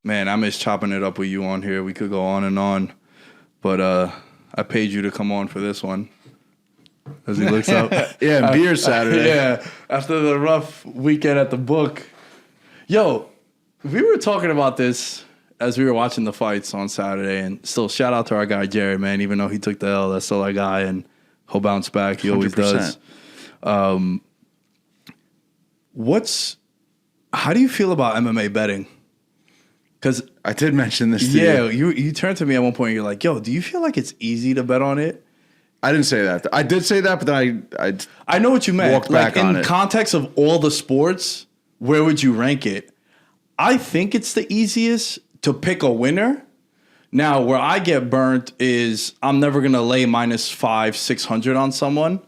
Man, I miss chopping it up with you on here. We could go on and on, but I paid you to come on for this one. As he looks up. Yeah, beer Saturday. Yeah, after the rough weekend at the book. Yo, we were talking about this as we were watching the fights on Saturday, and still shout out to our guy Jared, man. Even though he took the L, that's still our guy, and he'll bounce back. He always 100%. does. How do you feel about MMA betting? Because I did mention this to you. you turned to me at one point and you're like, yo, do you feel like it's easy to bet on it? I didn't say that. I did say that, but then I know what you meant. Walked back on in it. context of all the sports, where would you rank it? I think it's the easiest to pick a winner. Now, where I get burnt is I'm never going to lay minus 500-600 on someone.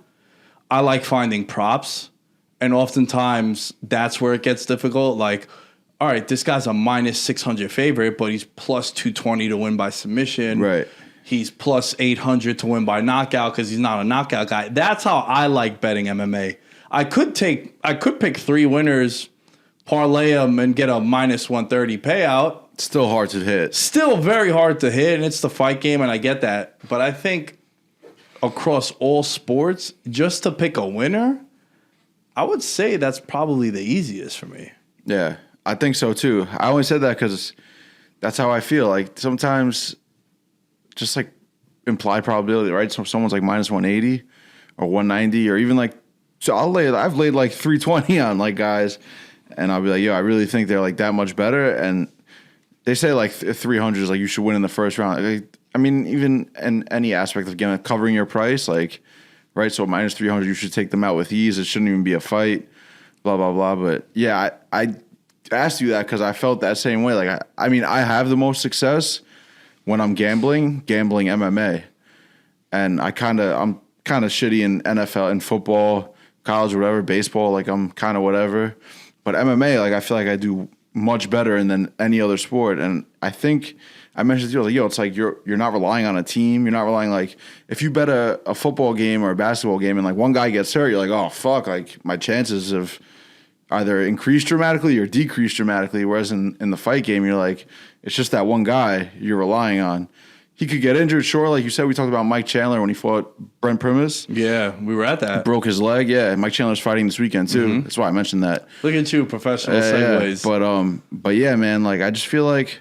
I like finding props. And oftentimes, that's where it gets difficult. Like, all right, this guy's a minus 600 favorite, but he's plus 220 to win by submission. Right. He's plus 800 to win by knockout because he's not a knockout guy. That's how I like betting MMA. I could pick 3 winners, parlay them, and get a minus 130 payout. still hard to hit. Still very hard to hit, and it's the fight game, and I get that. But I think across all sports, just to pick a winner, I would say that's probably the easiest for me. Yeah, I think so too. I only said that because that's how I feel. Like sometimes, just like implied probability, right? So someone's like minus 180 or 190, or even like, so I've laid like 320 on like guys, and I'll be like, yo, I really think they're like that much better. And they say like 300 is like you should win in the first round. Like, I mean, even in any aspect of game, covering your price, like, right? So minus 300, you should take them out with ease. It shouldn't even be a fight, blah, blah, blah. But yeah, I asked you that because I felt that same way. Like, I mean, I have the most success when I'm gambling MMA. And I'm kind of shitty in NFL and football, college, or whatever, baseball. Like, I'm kind of whatever. But MMA, like, I feel like I do much better than any other sport. And I think I mentioned to you, like, yo, it's like you're not relying on a team. You're not relying, like, if you bet a football game or a basketball game and like one guy gets hurt, you're like, oh fuck, like my chances have either increased dramatically or decreased dramatically. Whereas in the fight game, you're like, it's just that one guy you're relying on. He could get injured, sure. Like you said, we talked about Mike Chandler when he fought Brent Primus. Yeah, we were at that. Broke his leg. Yeah, Mike Chandler's fighting this weekend too. Mm-hmm. That's why I mentioned that. Look at you, professional segues. Yeah. But yeah, man, like I just feel like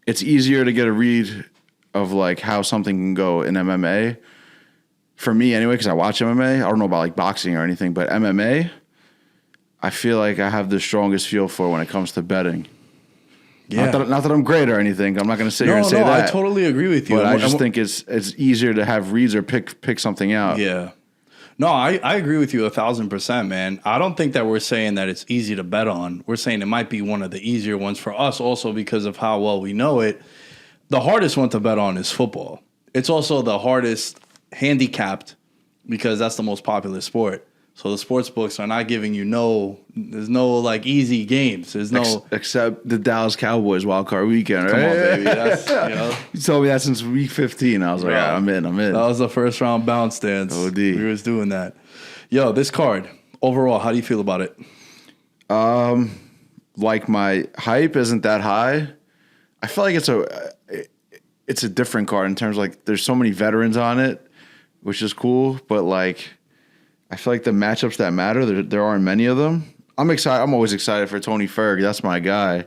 it's easier to get a read of like how something can go in MMA. For me anyway, because I watch MMA. I don't know about like boxing or anything, but MMA, I feel like I have the strongest feel for when it comes to betting. Yeah. Not that I'm great or anything. I'm not going to sit here and say that. I totally agree with you. But I just think it's easier to have reads or pick something out. Yeah. No, I agree with you 1,000%, man. I don't think that we're saying that it's easy to bet on. We're saying it might be one of the easier ones for us also because of how well we know it. The hardest one to bet on is football. It's also the hardest handicapped because that's the most popular sport. So the sports books are not giving you there's no like easy games. There's no except the Dallas Cowboys wild card weekend. Right? Come on, baby. That's, You told me that since week 15. I was like, yeah, I'm in. That was the first round bounce dance. OD. We was doing that. Yo, this card overall, how do you feel about it? Like my hype isn't that high. I feel like it's a different card in terms of like there's so many veterans on it, which is cool. But like, I feel like the matchups that matter, there aren't many of them. I'm excited. I'm always excited for Tony Ferg. That's my guy.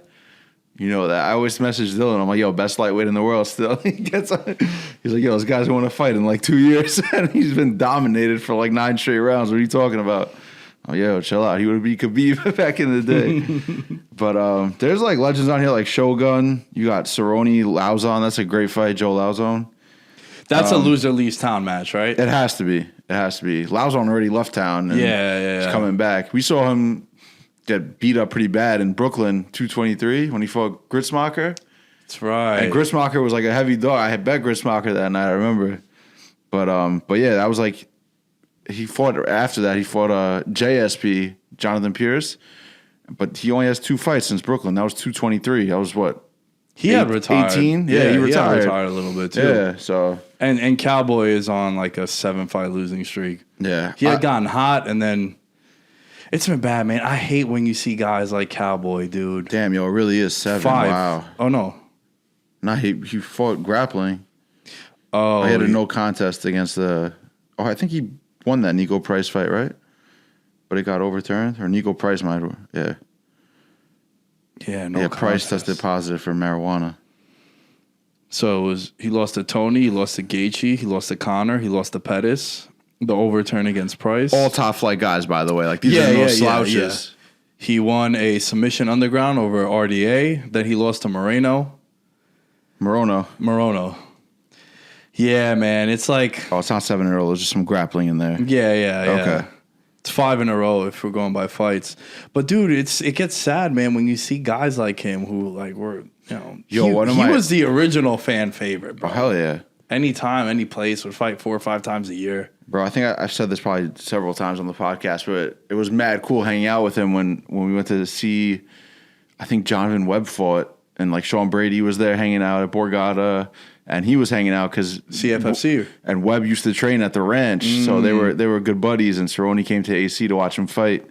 You know that. I always message Dylan. I'm like, yo, best lightweight in the world still. He's like, yo, this guy's going to fight in like 2 years. And he's been dominated for like 9 straight rounds. What are you talking about? Oh, yo, chill out. He would be Khabib back in the day. But there's like legends on here like Shogun. You got Cerrone, Lauzon. That's a great fight, Joe Lauzon. That's a loser leaves town match, right? It has to be. Lauzon already left town. And yeah. He's coming back. We saw him get beat up pretty bad in Brooklyn 223 when he fought Gritzmacher. That's right. And Gritzmacher was like a heavy dog. I had bet Gritzmacher that night, I remember. But yeah, that was like he fought JSP, Jonathan Pierce. But he only has 2 fights since Brooklyn. That was 223. That was what? He had retired. 18? Yeah, he retired. He had retired a little bit too. Yeah, so. And Cowboy is on like a 7-fight losing streak. Yeah. He had gotten hot and then It's been bad, man. I hate when you see guys like Cowboy, dude. Damn, yo, it really is 7. 5. Wow. Oh, no. Nah, he fought grappling. Oh, He had a no contest against the. Oh, I think he won that Nico Price fight, right? But it got overturned, or Nico Price might. Yeah. Yeah, no. Yeah, contest. Price tested positive for marijuana. So he lost to Tony, he lost to Gaethje, he lost to Connor, he lost to Pettis. The overturn against Price. All top flight guys, by the way. Like these are no slouches. Yeah. He won a submission underground over RDA. Then he lost to Morono. Yeah, man. It's like... Oh, it's not 7 in a row. There's just some grappling in there. Yeah. Okay. It's 5 in a row if we're going by fights. But, dude, it gets sad, man, when you see guys like him who, like, were, he was the original fan favorite, bro. Oh, hell yeah. Anytime, any place would fight 4 or 5 times a year. Bro, I think I've said this probably several times on the podcast, but it was mad cool hanging out with him when we went to see, I think Jonathan Webb fought, and, like, Sean Brady was there hanging out at Borgata. And he was hanging out because CFFC and Webb used to train at the ranch, so they were good buddies. And Cerrone came to AC to watch him fight,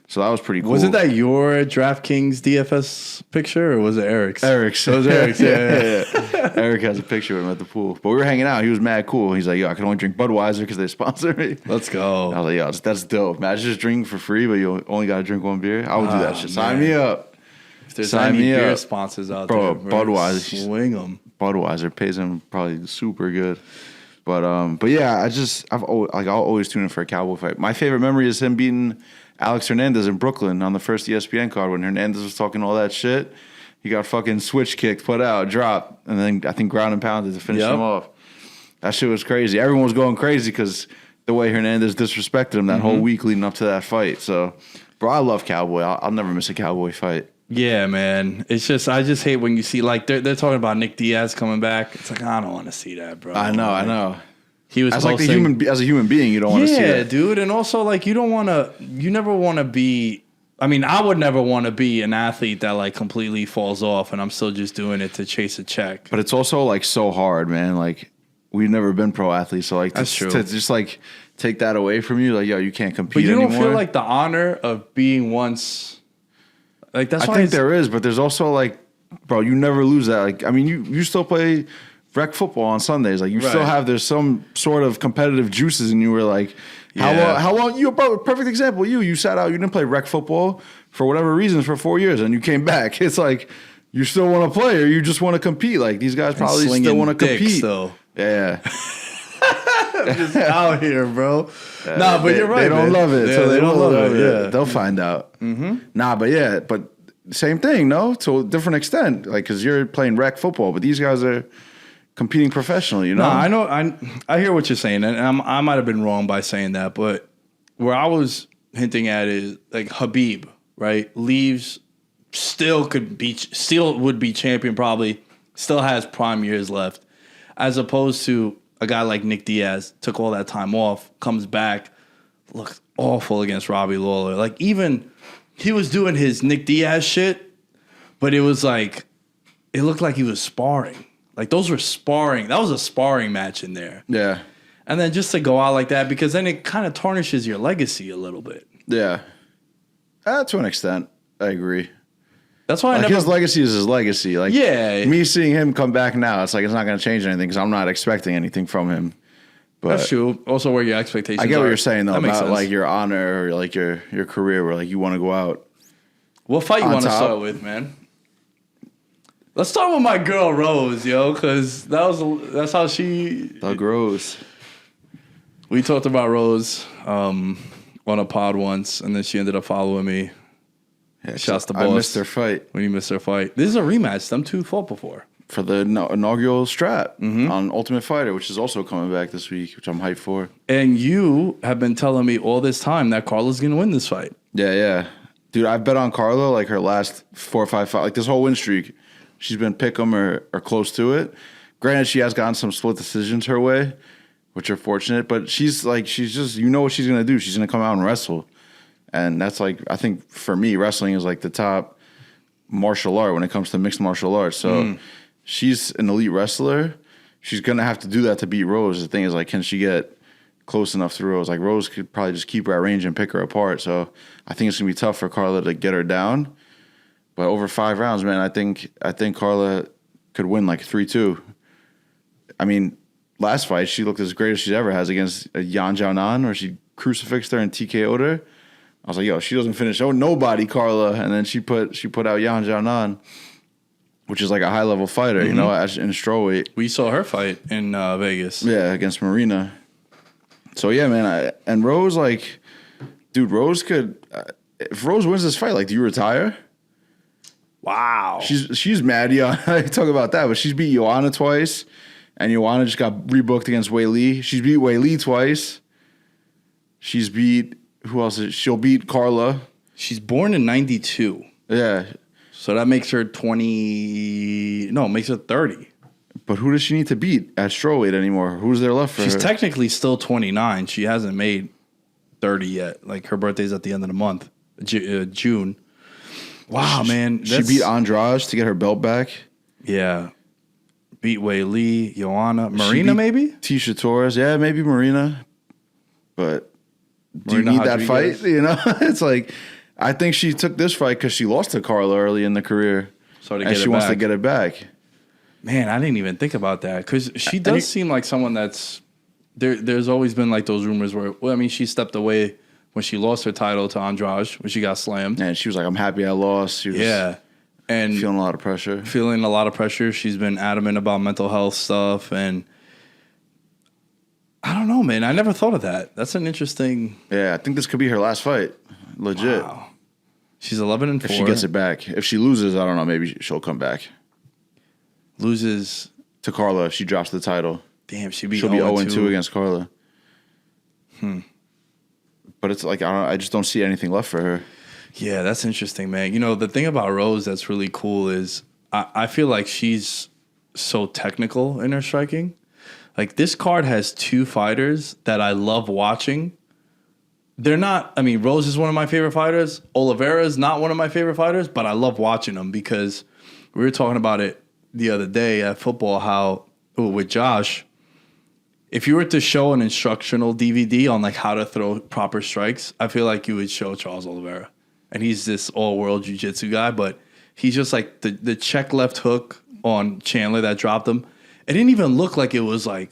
so that was pretty cool. Wasn't that your DraftKings DFS picture, or was it Eric's? Eric's. It was Eric's. Yeah. Eric has a picture of him at the pool, but we were hanging out. He was mad cool. He's like, "Yo, I can only drink Budweiser because they sponsor me." Let's go. I was like, "Yo, that's dope. Imagine just drinking for free, but you only got to drink 1 beer." I would do that shit. Sign me up. If there's any beer sponsors out there, Budweiser, swing them. Budweiser pays him probably super good, but yeah, I'll always tune in for a Cowboy fight. My favorite memory is him beating Alex Hernandez in Brooklyn on the first ESPN card when Hernandez was talking all that shit. He got fucking switch kicked, put out, dropped, and then I think ground and pounded to finish him off. That shit was crazy. Everyone was going crazy because the way Hernandez disrespected him that whole week leading up to that fight. So, bro, I love Cowboy. I'll never miss a Cowboy fight. Yeah, man. It's just I just hate when you see like they're talking about Nick Diaz coming back. It's like I don't want to see that, bro. I know. He was as a human being, you don't want to see that. Yeah, dude. And also like you never want to be. I mean, I would never want to be an athlete that like completely falls off, and I'm still just doing it to chase a check. But it's also like so hard, man. Like we've never been pro athletes, so like that's true. To just like take that away from you, like yo, you can't compete. But you don't anymore. feel like the honor of being once. Like that's why I think there is, but there's also like, bro, you never lose that. Like, I mean, you still play rec football on Sundays. Like, you still have there's some sort of competitive juices in you. Where like, how long you, bro? Perfect example. You sat out. You didn't play rec football for whatever reasons for 4 years, and you came back. It's like you still want to play, or you just want to compete. Like these guys probably still want to compete. Though. Yeah. I'm just out here, bro. Nah, but you're right. They don't love it, so they don't love it. Yeah, they'll find out. Nah, but same thing, no, to a different extent. Like, because you're playing rec football, but these guys are competing professionally. You know? Nah, I know. I hear what you're saying, and I might have been wrong by saying that, but where I was hinting at is like Habib, right? Leaves, still would be champion, probably still has prime years left, as opposed to a guy like Nick Diaz took all that time off, comes back, looked awful against Robbie Lawler. Like even he was doing his Nick Diaz shit, but it was like it looked like he was sparring. Like those were sparring. That was a sparring match in there. Yeah. And then just to go out like that, because then it kind of tarnishes your legacy a little bit. Yeah. To an extent, I agree. That's why his legacy is his legacy. Like, yeah, me seeing him come back now, it's like it's not going to change anything because I'm not expecting anything from him. But that's true. Also, where your expectations I get are. what you're saying, though, about sense. like your honor or like your career where like you want to go out. What fight you want to start with, man? Let's start with my girl Rose, yo, because that's how she... Doug Rose. We talked about Rose on a pod once, and then she ended up following me. Yeah, shouts to boss. I missed their fight. When you missed their fight. This is a rematch. Them two fought before. For the inaugural strap on Ultimate Fighter, which is also coming back this week, which I'm hyped for. And you have been telling me all this time that Carla's going to win this fight. Yeah. Dude, I bet on Carla like her last 4 or 5 fights. Like this whole win streak, she's been pick 'em or close to it. Granted, she has gotten some split decisions her way, which are fortunate. But she's just, you know what she's going to do. She's going to come out and wrestle. And that's like, I think for me, wrestling is like the top martial art when it comes to mixed martial arts. So she's an elite wrestler. She's going to have to do that to beat Rose. The thing is, like, can she get close enough to Rose. Like Rose could probably just keep her at range and pick her apart. So I think it's gonna be tough for Carla to get her down. But over 5 rounds, man, I think Carla could win like 3-2. I mean, last fight she looked as great as she ever has against Yan Jianan, where she crucifixed her and TKO'd her. I was like, yo, she doesn't finish nobody, Carla. And then she put out Yan Jianan, which is like a high level fighter, you know, in strawweight. We saw her fight in Vegas. Yeah, against Marina. So yeah, man, and Rose, like, dude, Rose could. If Rose wins this fight, like, do you retire? Wow. She's mad. Yeah, I talk about that, but she's beat Joanna twice, and Joanna just got rebooked against Wei Li. She's beat Wei Li twice. She's beat who else? She'll beat Carla. She's born in 92. Yeah. So that makes her 20. No, it makes her 30. But who does she need to beat at strawweight anymore? Who's there left for her? She's technically still 29. She hasn't made 30 yet. Like, her birthday's at the end of the month, June. Wow, man. She beat Andrade to get her belt back. Yeah. Beat Wei Li, Joanna. Marina, maybe? Tisha Torres. Yeah, maybe Marina. But do Marina you need that Rodriguez? fight? You know, it's like, I think she took this fight because she lost to Carla early in the career. So and she wants to get it back. Man, I didn't even think about that, because she does seem like someone that's there's always been like those rumors where, well, I mean, she stepped away when she lost her title to Andrade when she got slammed. And she was like, I'm happy I lost. She was and feeling a lot of pressure. She's been adamant about mental health stuff, and I don't know, man. I never thought of that. That's an interesting. Yeah, I think this could be her last fight. Legit. Wow. She's 11-4. If she gets it back. If she loses, I don't know. Maybe she'll come back. Loses to Carla if she drops the title. Damn, she'll be 0-2 against Carla. But it's like, I just don't see anything left for her. Yeah, that's interesting, man. You know, the thing about Rose that's really cool is I feel like she's so technical in her striking. Like, this card has 2 fighters that I love watching. They're not, I mean, Rose is one of my favorite fighters. Oliveira is not one of my favorite fighters, but I love watching them because we were talking about it the other day at football, how with Josh, if you were to show an instructional DVD on like how to throw proper strikes, I feel like you would show Charles Oliveira. And he's this all-world jiu-jitsu guy, but he's just like the check left hook on Chandler that dropped him. It didn't even look like it was like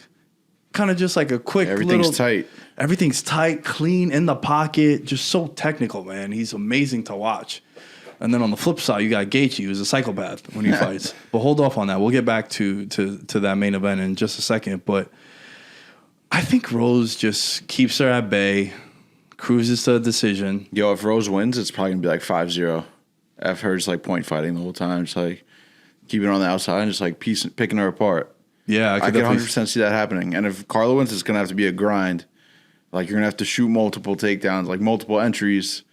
kind of just like a quick tight. Everything's tight, clean, in the pocket, just so technical, man. He's amazing to watch. And then on the flip side, you got Gaethje, who's a psychopath when he fights. But hold off on that. We'll get back to that main event in just a second. But I think Rose just keeps her at bay, cruises to a decision. Yo, if Rose wins, it's probably going to be like 5-0. I've heard just like point fighting the whole time. Just like keeping her on the outside and just like picking her apart. Yeah, I can 100% see that happening. And if Carla wins, it's going to have to be a grind. Like, you're going to have to shoot multiple takedowns, like multiple entries.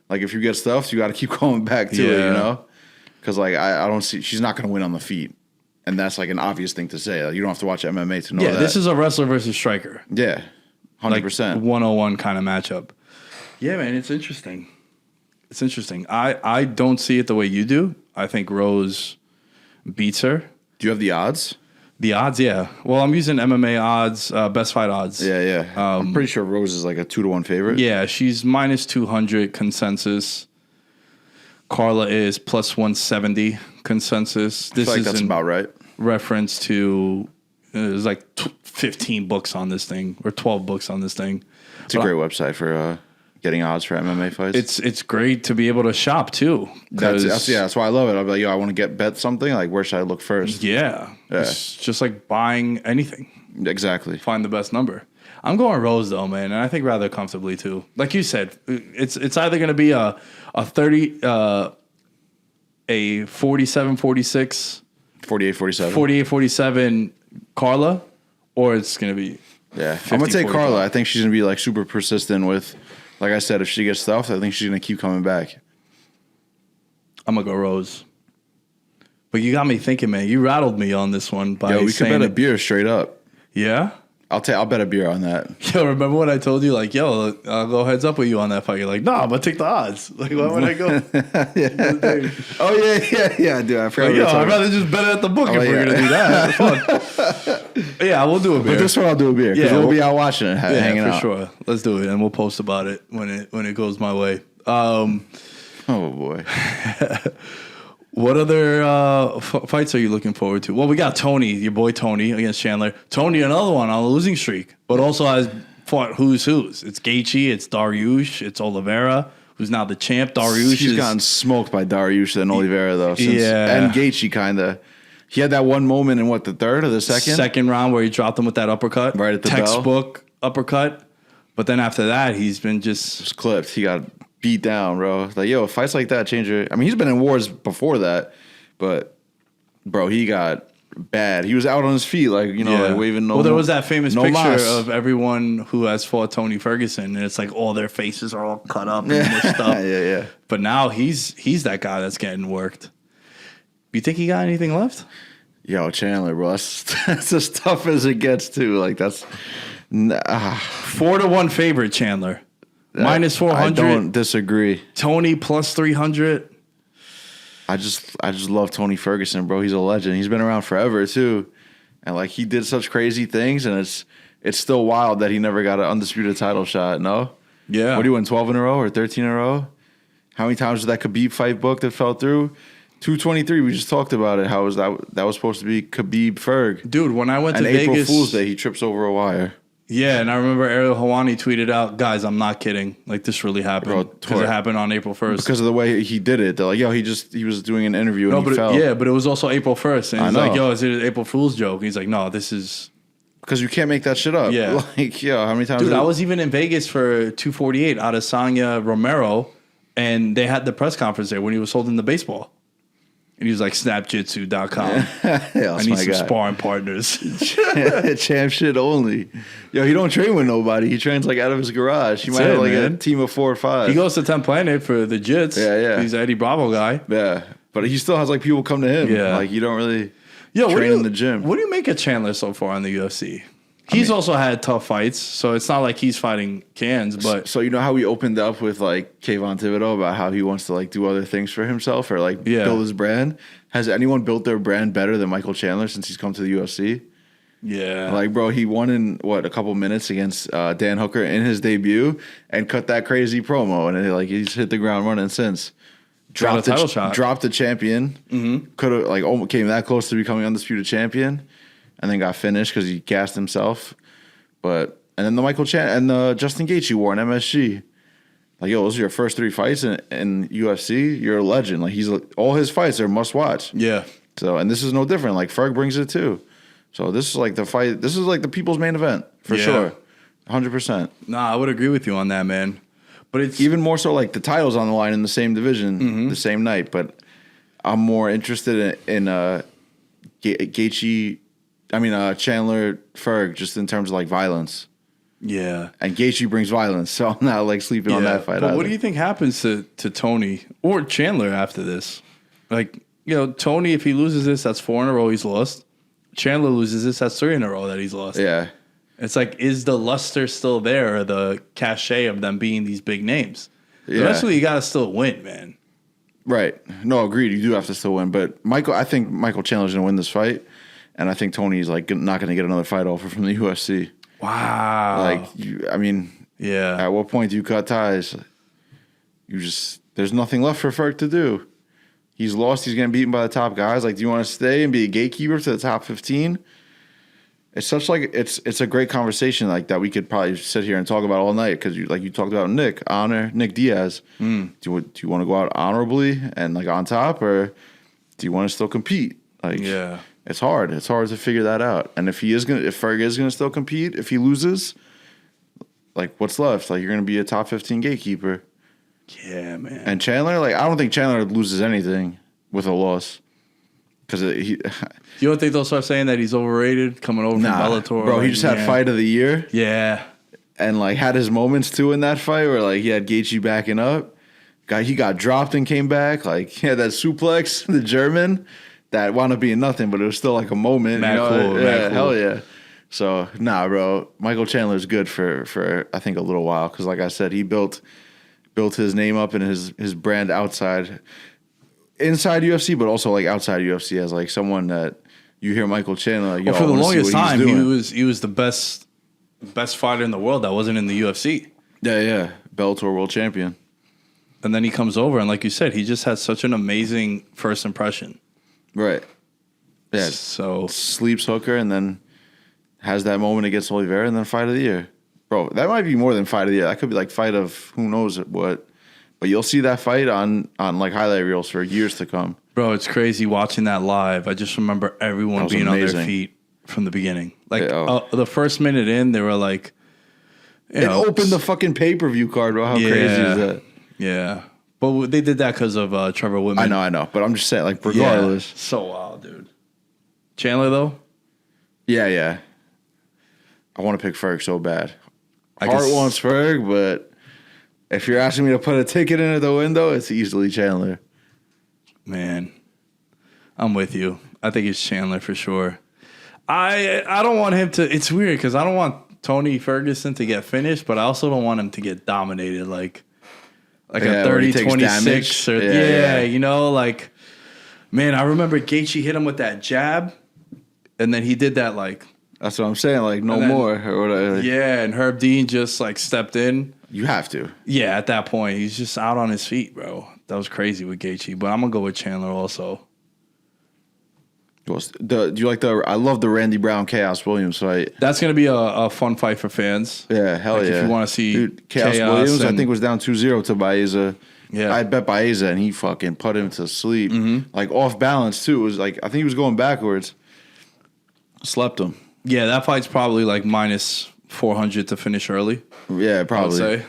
Like, if you get stuffed, you got to keep going back to it, you know? Because, like, I don't see... She's not going to win on the feet. And that's, like, an obvious thing to say. Like, you don't have to watch MMA to know that. Yeah, this is a wrestler versus striker. Yeah, 100%. Like 101 kind of matchup. Yeah, man, it's interesting. It's interesting. I don't see it the way you do. I think Rose beats her. Do you have the odds? The odds, yeah. Well, I'm using MMA odds, best fight odds. Yeah. I'm pretty sure Rose is like a 2-1 favorite. Yeah, she's minus 200 consensus. Carla is plus 170 consensus. I feel like that's about right. Reference to, there's like 15 books on this thing, or 12 books on this thing. It's a great website for getting odds for MMA fights. It's great to be able to shop too. That's why I love it. I'm like, yo, I want to bet something. Like, where should I look first? Yeah. It's just like buying anything. Exactly. Find the best number. I'm going Rose though, man, and I think rather comfortably too. Like you said, it's either going to be a 30, a 47-46, 48-47, 48-47 Carla, or it's going to be I'm going to take Carla. I think she's going to be like super persistent with. Like I said, if she gets stuffed, I think she's going to keep coming back. I'm going to go Rose. But you got me thinking, man. You rattled me on this one by we could bet a beer straight up. Yeah? I'll bet a beer on that. Yo, remember when I told you, like, yo, I'll go heads up with you on that fight? You're like, nah, I'm going to take the odds. Like, why would I go? Yeah. Oh, yeah, dude. I forgot. Like, yo, I'd rather just bet at the book if we're going to do that. Fun. Yeah, we'll do a beer. But this one I'll do a beer. Yeah, we'll be out watching it, hanging out. For sure. Let's do it, and we'll post about it when it goes my way. Oh, boy. What other fights are you looking forward to? Well, we got Tony, your boy Tony, against Chandler. Tony, another one on a losing streak, but also has fought who's. It's Gaethje, it's Dariush, it's Oliveira, who's now the champ. He's gotten smoked by Dariush and Oliveira, though. And Gaethje, kind of. He had that one moment in, the third or the second? Second round where he dropped him with that uppercut. Right at the textbook uppercut. But then after that, he's been just clipped. He got beat down, bro. Like, yo, fights like that change your... I mean, he's been in wars before that, but, bro, he got bad. He was out on his feet, like, like waving Well, there was that famous picture of everyone who has fought Tony Ferguson, and it's like all their faces are all cut up and mushed up. Yeah. But now he's that guy that's getting worked. You think he got anything left? Yo, Chandler, bro. That's as tough as it gets, too. Like, that's... 4-1 favorite, Chandler. Minus 400. I don't disagree. Tony plus 300. I just love Tony Ferguson, bro. He's a legend. He's been around forever too, and like he did such crazy things, and it's still wild that he never got an undisputed title shot. No, yeah. What do you win? 12 in a row or 13 in a row? How many times was that Khabib fight booked that fell through? 223. We just talked about it. How was that? That was supposed to be Khabib Ferg. Dude, when I went to April Vegas, Fool's Day, he trips over a wire. Yeah, and I remember Ariel Helwani tweeted out, guys, I'm not kidding. Like, this really happened. Because it happened on April 1st. Because of the way he did it. They're like, yo, he was doing an interview and he fell. But it was also April 1st. And he's like, yo, is it an April Fool's joke? And he's like, no, this is... Because you can't make that shit up. Yeah. Like, yo, how many times... Dude, I was even in Vegas for 248 Adesanya Romero, and they had the press conference there when he was holding the baseball. And he was like, snapjitsu.com. I need some sparring partners. Champ shit only. Yo, he don't train with nobody. He trains like out of his garage. He might have like a team of 4 or 5. He goes to 10 Planet for the jits. Yeah. He's an Eddie Bravo guy. Yeah. But he still has like people come to him. Yeah. Like you don't really train in the gym. What do you make of Chandler so far in the UFC? He's also had tough fights, so it's not like he's fighting cans. But so you know how we opened up with like Kayvon Thibodeau about how he wants to like do other things for himself or like build his brand. Has anyone built their brand better than Michael Chandler since he's come to the UFC? Yeah, like bro, he won in a couple minutes against Dan Hooker in his debut and cut that crazy promo, and like he's hit the ground running since. Dropped a title shot. Dropped the champion. Mm-hmm. Could have like almost came that close to becoming undisputed champion. And then got finished because he gassed himself. And then the and the Justin Gaethje war in MSG. Like, yo, those are your first 3 fights in UFC. You're a legend. Like, all his fights are must watch. Yeah. So, and this is no different. Like, Ferg brings it too. So this is like the fight. This is like the people's main event for sure. 100%. Nah, I would agree with you on that, man. But it's even more so like the title's on the line in the same division the same night. But I'm more interested in Gaethje. Chandler Ferg, just in terms of like violence. Yeah. And Gaethje brings violence, so I'm not like sleeping on that fight. But what do you think happens to Tony or Chandler after this? Like, Tony, if he loses this, that's 4 in a row he's lost. Chandler loses this, that's 3 in a row that he's lost. Yeah. It's like, is the luster still there or the cachet of them being these big names? Yeah. Eventually, you got to still win, man. Right. No, agreed. You do have to still win. But I think Michael Chandler's going to win this fight. And I think Tony's like not going to get another fight offer from the UFC. Wow. Like, yeah. At what point do you cut ties? There's nothing left for Ferg to do. He's lost. He's getting beaten by the top guys. Like, do you want to stay and be a gatekeeper to the top 15? It's such like it's a great conversation like that we could probably sit here and talk about all night because you talked about Nick Diaz. Do you want to go out honorably and like on top, or do you want to still compete? Like, yeah. It's hard. It's hard to figure that out. And if Ferg is gonna still compete, if he loses, like what's left? Like you're gonna be a top 15 gatekeeper. Yeah, man. And Chandler, like I don't think Chandler loses anything with a loss. Because you don't think they'll start saying that he's overrated coming over from Bellator? Bro, he just had fight of the year. Yeah. And like had his moments too in that fight where like he had Gaethje backing up. He got dropped and came back. Like he had that suplex, the German. That wound up being nothing, but it was still like a moment. Cool. Hell yeah. So nah, bro. Michael Chandler's good for I think a little while because, like I said, he built his name up and his brand inside UFC, but also like outside UFC as like someone that you hear Michael Chandler. Like, yo, Well, for the I wanna see longest what he's time, doing. he was the best fighter in the world that wasn't in the UFC. Yeah. Bellator world champion. And then he comes over, and like you said, he just has such an amazing first impression. Right. Yeah. So Sleeps Hooker and then has that moment against Oliveira and then fight of the year. Bro, that might be more than fight of the year. That could be like fight of who knows what. But you'll see that fight on like highlight reels for years to come. bro, it's crazy watching that live. I just remember everyone being on their feet from the beginning. Like the first minute in, they were like, it opened the fucking pay-per-view card, bro. How crazy is that? Yeah. But they did that because of Trevor Whitman. I know. But I'm just saying, like, regardless. Yeah, so wild, dude. Chandler, though? Yeah. I want to pick Ferg so bad. Heart wants Ferg, but if you're asking me to put a ticket into the window, it's easily Chandler. Man, I'm with you. I think it's Chandler for sure. I don't want him to... It's weird because I don't want Tony Ferguson to get finished, but I also don't want him to get dominated like a 30-26 or you know, like, man, I remember Gaethje hit him with that jab, and then he did that like, that's what I'm saying, like no more or whatever. Yeah, and Herb Dean just like stepped in. You have to. Yeah, at that point, he's just out on his feet, bro. That was crazy with Gaethje, but I'm gonna go with Chandler also. Do you like I love the Randy Brown Chaos Williams fight. That's gonna be a fun fight for fans. Yeah, hell yeah. If you want to see Chaos Williams, I think was down 2-0 to Baeza. Yeah, I bet Baeza, and he fucking put him to sleep. Like off balance too. It was like I think he was going backwards. Slept him. Yeah, that fight's probably like minus 400 to finish early. Yeah, probably. I would say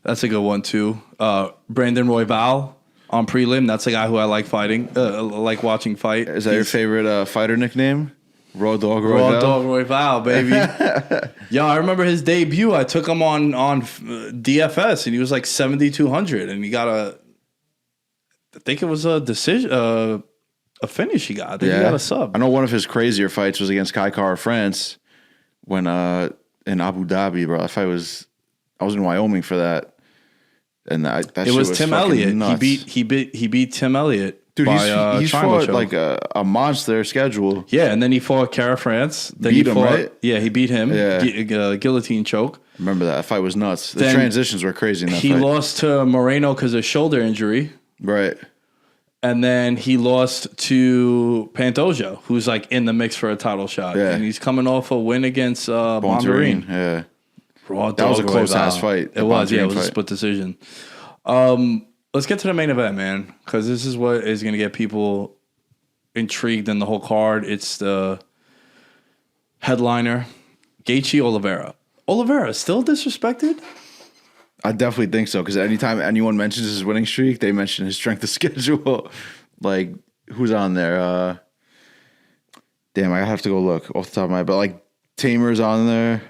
that's a good one too. Brandon Royval on prelim. That's a guy who I like fighting. Like watching fight. Is that your favorite fighter nickname? Raw Dog Royval? Raw Dog Royval, baby. Yo, I remember his debut. I took him on DFS, and he was like 7,200, and he got I think it was a decision, a finish he got. I think he got a sub. I know one of his crazier fights was against Kai Kara France when in Abu Dhabi, bro. That fight I was in Wyoming for that. And that it shit was Tim Elliott. Nuts. He beat Tim Elliott. Dude, he's fought choke. Like a monster schedule. Yeah, and then he fought Kara France. Then beat him, right? Yeah, he beat him. Yeah. Guillotine choke. Remember that fight was nuts. The transitions were crazy in that he fight. lost to Moreno because of shoulder injury. Right. And then he lost to Pantoja, who's like in the mix for a title shot. Yeah. And he's coming off a win against Bondarine. Yeah. That was a close-ass fight. It was a split decision. Let's get to the main event, man, because this is what is going to get people intrigued in the whole card. It's the headliner, Gaethje Oliveira. Oliveira still disrespected? I definitely think so, because anytime anyone mentions his winning streak, they mention his strength of schedule. Like, who's on there? Damn, I have to go look off the top of my head. But, like, Tamer's on there.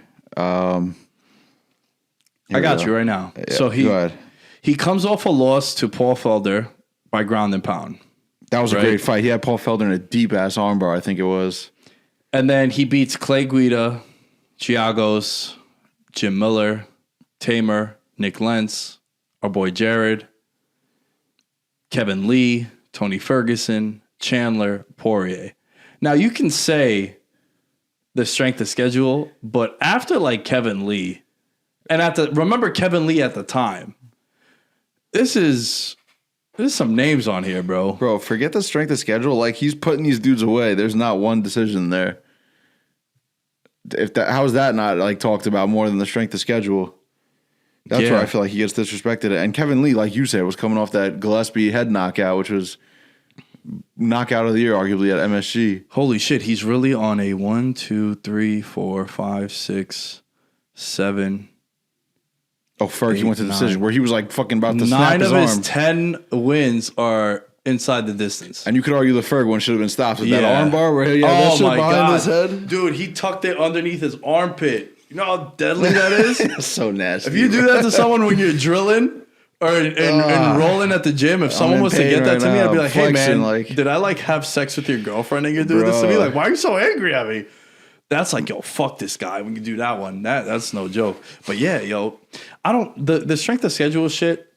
I got you right now. Yeah, so go ahead. He comes off a loss to Paul Felder by ground and pound. That was a great fight. He had Paul Felder in a deep-ass armbar, I think it was. And then he beats Clay Guida, Giagos, Jim Miller, Tamer, Nick Lentz, our boy Jared, Kevin Lee, Tony Ferguson, Chandler, Poirier. Now, you can say the strength of schedule, but after like Kevin Lee, and remember Kevin Lee at the time, there's some names on here, bro. Bro, forget the strength of schedule. Like, he's putting these dudes away. There's not one decision there. How is that not like talked about more than the strength of schedule? That's where I feel like he gets disrespected. And Kevin Lee, like you said, was coming off that Gillespie head knockout, which was knockout of the year, arguably, at MSG. Holy shit, he's really on a 1, 2, 3, 4, 5, 6, 7. Oh, Ferg, he went to the decision where he was like fucking about to snap his arm. 9 of his 10 wins are inside the distance. And you could argue the Ferg one should have been stopped with that armbar where he had that shit behind his head. Dude, he tucked it underneath his armpit. You know how deadly that is? It's so nasty. If you do that to someone when you're drilling or and rolling at the gym, if someone was to get that to me, I'd be like, hey, man, did I like have sex with your girlfriend and you're doing this to me? Like, why are you so angry at me? that's like, yo, fuck this guy. We can do that one. That's no joke. But yeah, yo, I don't the strength of schedule shit.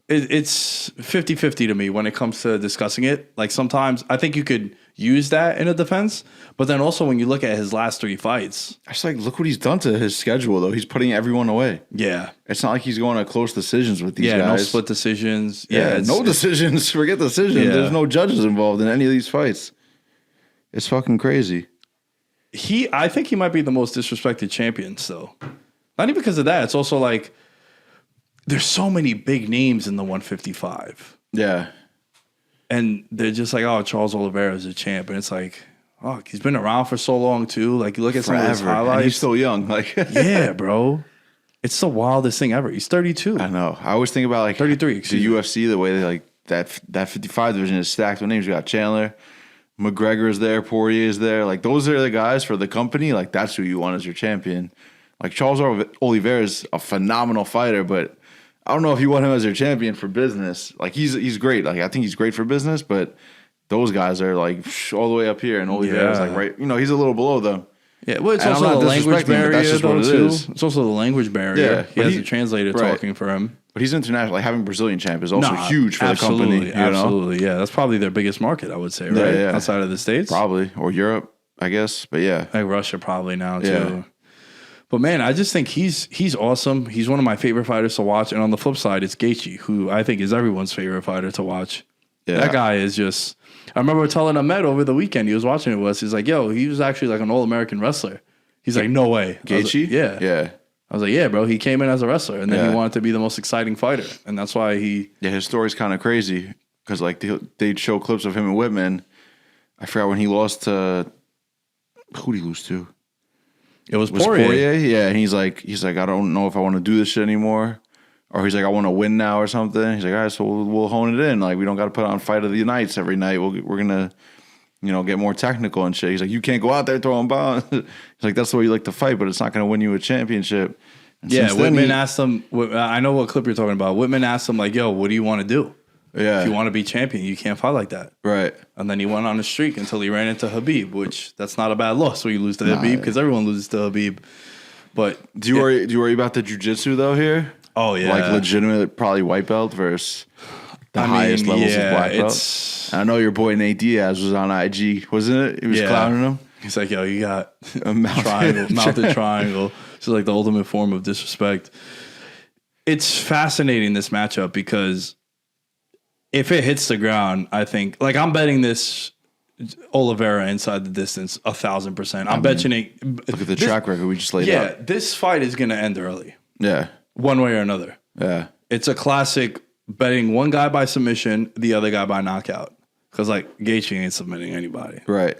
It's 50-50 to me when it comes to discussing it. Like sometimes I think you could use that in a defense, but then also when you look at his last 3 fights, I just like look what he's done to his schedule though. He's putting everyone away. Yeah, it's not like he's going to close decisions with these guys. No split decisions. No decisions. Forget decisions. Yeah. There's no judges involved in any of these fights. It's fucking crazy. I think he might be the most disrespected champion. So not even because of that. It's also like there's so many big names in the 155. Yeah. And they're just like, oh, Charles Oliveira is a champ. And it's like, oh, he's been around for so long, too. Like, you look at some of his highlights. And he's still young. Like, yeah, bro. It's the wildest thing ever. He's 32. I know. I always think about, like, 33, the UFC, the way they, like, that 55 division is stacked with names. You got Chandler, McGregor is there, Poirier is there. Like, those are the guys for the company. Like, that's who you want as your champion. Like, Charles Oliveira is a phenomenal fighter, but I don't know if you want him as your champion for business. Like he's great. Like I think he's great for business, but those guys are like all the way up here, and Oliveira's like right. You know, he's a little below them. Yeah, well, it's also the language barrier though too. It's also the language barrier. Yeah, he has a translator talking for him. But he's international. Like having Brazilian champ is also huge for the company. Absolutely, yeah. That's probably their biggest market, I would say, right? Yeah. Outside of the States, probably, or Europe, I guess. But yeah, like Russia probably now too. Yeah. But man, I just think he's awesome. He's one of my favorite fighters to watch. And on the flip side, it's Gaethje, who I think is everyone's favorite fighter to watch. Yeah. That guy is just. I remember telling Ahmed over the weekend, he was watching it with us. He's like, yo, he was actually like an All-American wrestler. He's like, no way. Gaethje? Like, yeah. Yeah. I was like, yeah, bro. He came in as a wrestler, and then he wanted to be the most exciting fighter. And that's why he. Yeah, his story's kind of crazy because like they'd show clips of him and Whitman. I forgot when he lost to. Who'd he lose to? It was Poirier. Yeah, and he's like, I don't know if I want to do this shit anymore, or he's like, I want to win now or something. He's like, all right, so we'll hone it in. Like, we don't got to put on Fight of the Nights every night. We're gonna, get more technical and shit. He's like, you can't go out there throwing bombs. He's like, that's the way you like to fight, but it's not gonna win you a championship. And Whitman asked him. I know what clip you're talking about. Whitman asked him like, yo, what do you want to do? Yeah. If you want to be champion, you can't fight like that. Right. And then he went on a streak until he ran into Khabib, which that's not a bad loss when you lose to Khabib because everyone loses to Khabib. But do you worry about the jiu-jitsu though here? Oh yeah. Like legitimate probably white belt versus the highest levels of black belt. I know your boy Nate Diaz was on IG, wasn't it? He was clowning him. He's like, yo, you got a mounted triangle. It's like the ultimate form of disrespect. It's fascinating, this matchup, because if it hits the ground, I think, like, I'm betting this Oliveira inside the distance 1,000%. I'm betting it. Look at the track record we just laid out. Yeah, this fight is going to end early. Yeah. One way or another. Yeah. It's a classic betting one guy by submission, the other guy by knockout. Because, like, Gaethje ain't submitting anybody. Right.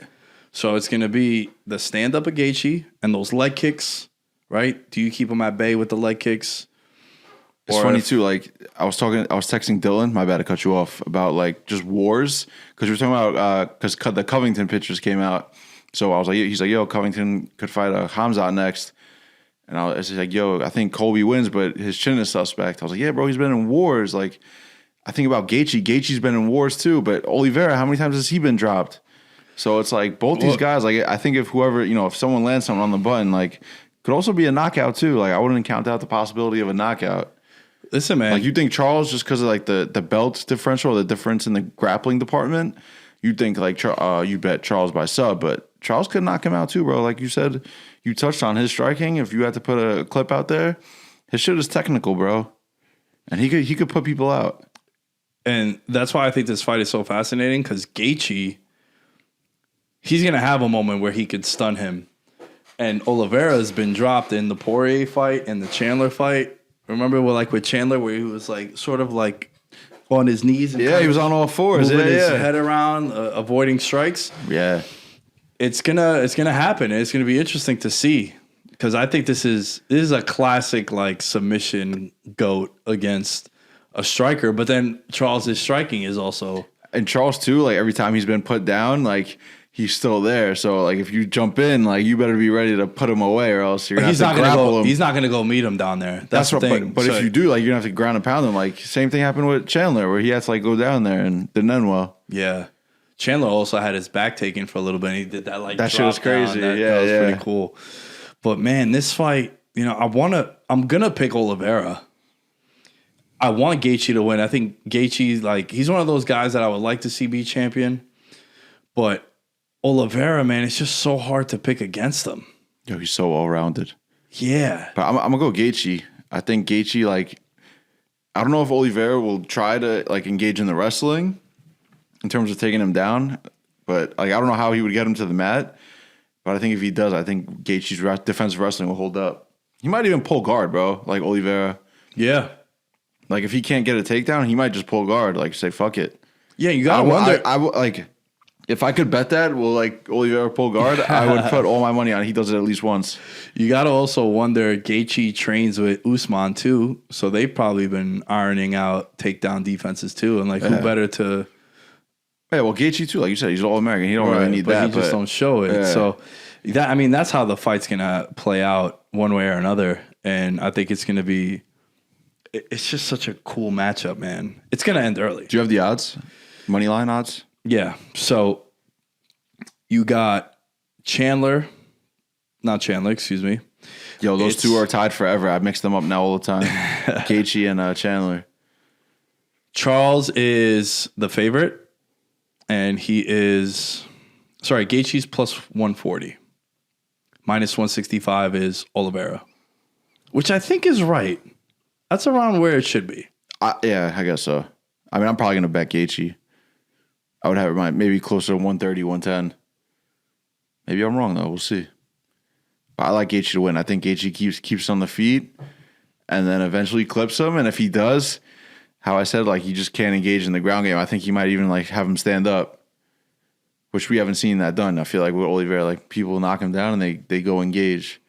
So it's going to be the stand-up of Gaethje and those leg kicks, right? Do you keep him at bay with the leg kicks? It's funny too. Like I was texting Dylan. My bad to cut you off about like just wars because we were talking about because the Covington pictures came out. So I was like, he's like, yo, Covington could fight Hamzat next, and I was like, yo, I think Colby wins, but his chin is suspect. I was like, yeah, bro, he's been in wars. Like I think about Gaethje. Gaethje's been in wars too, but Oliveira, how many times has he been dropped? So it's like both these guys. Like I think if whoever if someone lands something on the button, like could also be a knockout too. Like I wouldn't count out the possibility of a knockout. Listen, man. Like you think Charles, just because of like the belt differential, or the difference in the grappling department, you think like you bet Charles by sub, but Charles could knock him out too, bro. Like you said, you touched on his striking. If you had to put a clip out there, his shit is technical, bro, and he could put people out. And that's why I think this fight is so fascinating, because Gaethje, he's gonna have a moment where he could stun him, and Oliveira has been dropped in the Poirier fight and the Chandler fight. Remember with Chandler where he was like sort of like on his knees and he was on all fours, moving his head around, avoiding strikes. Yeah, it's gonna happen. It's gonna be interesting to see, because I think this is a classic like submission goat against a striker. But then Charles' striking is also, and Charles too. Like every time he's been put down, like he's still there. So like if you jump in, like you better be ready to put him away, or else you're gonna have to grapple him. He's not gonna go meet him down there. That's the thing. But if you do, like you're gonna have to ground and pound him. Like same thing happened with Chandler, where he had to like go down there and didn't end well. Yeah. Chandler also had his back taken for a little bit. And he did that like That shit was drop down. crazy. That was pretty cool. But man, this fight, I'm gonna pick Oliveira. I want Gaethje to win. I think Gaethje, like, he's one of those guys that I would like to see be champion. But Oliveira, man, it's just so hard to pick against him. Yo, he's so well rounded. Yeah. But I'm gonna go Gaethje. I think Gaethje, like, I don't know if Oliveira will try to like engage in the wrestling in terms of taking him down, but like I don't know how he would get him to the mat. But I think if he does, I think Gaethje's defensive wrestling will hold up. He might even pull guard, bro. Like Oliveira. Yeah. Like if he can't get a takedown, he might just pull guard. Like say fuck it. Yeah, you gotta wonder. I like if I could bet that will like Oliveira pull guard, I would put all my money on it. He does it at least once. You gotta also wonder. Gaethje trains with Usman too, so they've probably been ironing out takedown defenses too. And like, who better to? Yeah, well, Gaethje too, like you said, he's all American. He don't really need that. He just don't show it. Yeah. So that's how the fight's gonna play out one way or another. And I think it's gonna be. It's just such a cool matchup, man. It's gonna end early. Do you have the odds? Money line odds? Yeah. So you got Chandler, not Chandler, excuse me. Yo, those two are tied forever. I mix them up now all the time. Gaethje and Chandler. Charles is the favorite, and Gaethje's plus 140. Minus 165 is Oliveira, which I think is right. That's around where it should be. Yeah, I guess so. I mean, I'm probably going to bet Gaethje. I would have it maybe closer to 130, 110. Maybe I'm wrong, though. We'll see. But I like Gaethje to win. I think Gaethje keeps on the feet and then eventually clips him. And if he does, how I said, like, he just can't engage in the ground game. I think he might even, like, have him stand up, which we haven't seen that done. I feel like with Oliveira, like, people knock him down and they go engage,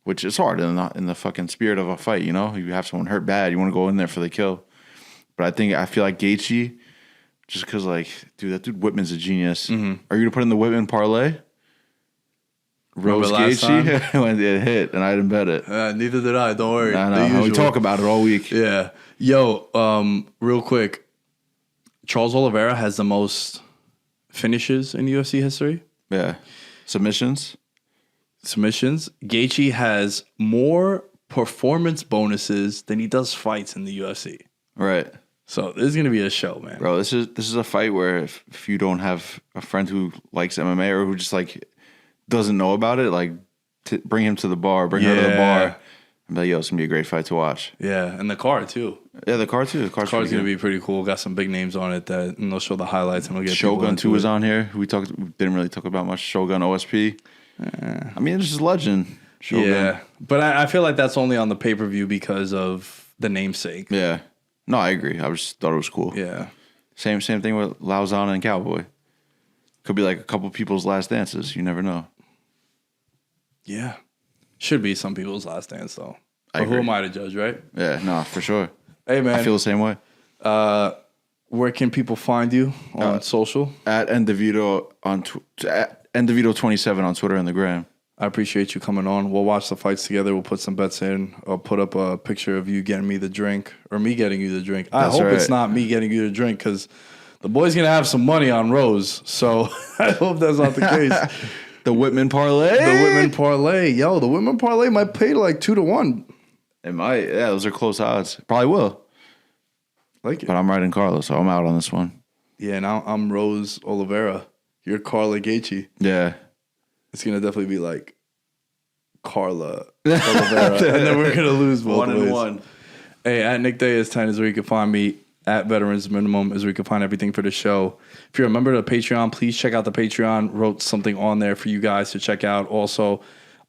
which is hard in the fucking spirit of a fight, you know? You have someone hurt bad. You want to go in there for the kill. But I feel like Gaethje, just because, like, dude, that dude Whitman's a genius. Mm-hmm. Are you going to put in the Whitman parlay? Rose Gaethje when it hit, and I didn't bet it. Neither did I. Don't worry. No, we talk about it all week. Yeah. Yo, real quick. Charles Oliveira has the most finishes in UFC history. Yeah. Submissions. Gaethje has more performance bonuses than he does fights in the UFC. Right. So this is gonna be a show, man. Bro, this is a fight where if you don't have a friend who likes MMA or who just like doesn't know about it, like bring him to the bar, bring her to the bar, and be like, yo, it's gonna be a great fight to watch. Yeah, and the card too. Yeah, the card too. The card's gonna be pretty cool. Got some big names on it and they'll show the highlights and we'll get Shogun 2 is on here. We didn't really talk about much. Shogun OSP. I mean, this is legend. Shogun. Yeah, but I feel like that's only on the pay-per-view because of the namesake. Yeah. No, I agree. I just thought it was cool. Yeah. Same thing with Lauzana and Cowboy. Could be like a couple people's last dances. You never know. Yeah. Should be some people's last dance, though. But who am I to judge, right? Yeah, no, for sure. Hey, man. I feel the same way. Where can people find you on social? At NDeVito at NDeVito27 on Twitter and the gram. I appreciate you coming on. We'll watch the fights together. We'll put some bets in. I'll put up a picture of you getting me the drink or me getting you the drink. I hope it's not me getting you the drink because the boy's going to have some money on Rose. So I hope that's not the case. The Whitman parlay? The Whitman parlay. Yo, the Whitman parlay might pay like 2-1. It might. Yeah, those are close odds. Probably will. Like it. But I'm riding Carlos, so I'm out on this one. Yeah, now I'm Rose Oliveira. You're Carla Gaethje. Yeah. It's going to definitely be like Carla Oliveira. And then we're going to lose both ways. 1-1. Hey, at Nick Day is 10 is where you can find me. At Veterans Minimum is where you can find everything for the show. If you're a member of the Patreon, please check out the Patreon. Wrote something on there for you guys to check out. Also,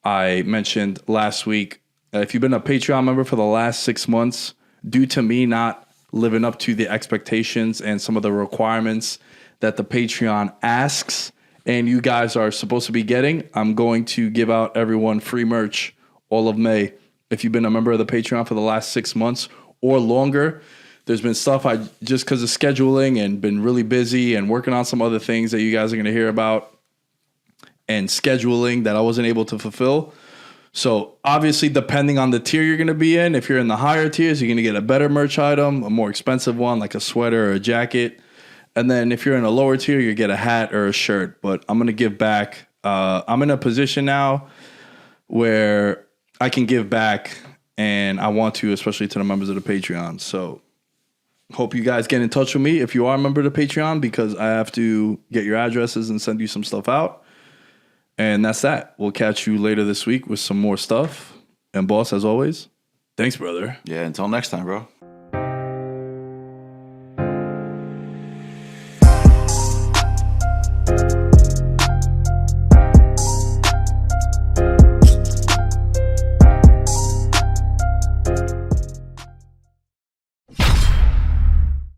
I mentioned last week, if you've been a Patreon member for the last 6 months, due to me not living up to the expectations and some of the requirements that the Patreon asks, and you guys are supposed to be getting, I'm going to give out everyone free merch all of May. If you've been a member of the Patreon for the last 6 months or longer, there's been stuff I just because of scheduling and been really busy and working on some other things that you guys are going to hear about and scheduling that I wasn't able to fulfill. So obviously, depending on the tier you're going to be in, if you're in the higher tiers, you're going to get a better merch item, a more expensive one like a sweater or a jacket. And then if you're in a lower tier, you get a hat or a shirt. But I'm going to give back. I'm in a position now where I can give back, and I want to, especially to the members of the Patreon. So hope you guys get in touch with me if you are a member of the Patreon, because I have to get your addresses and send you some stuff out. And that's that. We'll catch you later this week with some more stuff. And boss, as always, thanks, brother. Yeah, until next time, bro.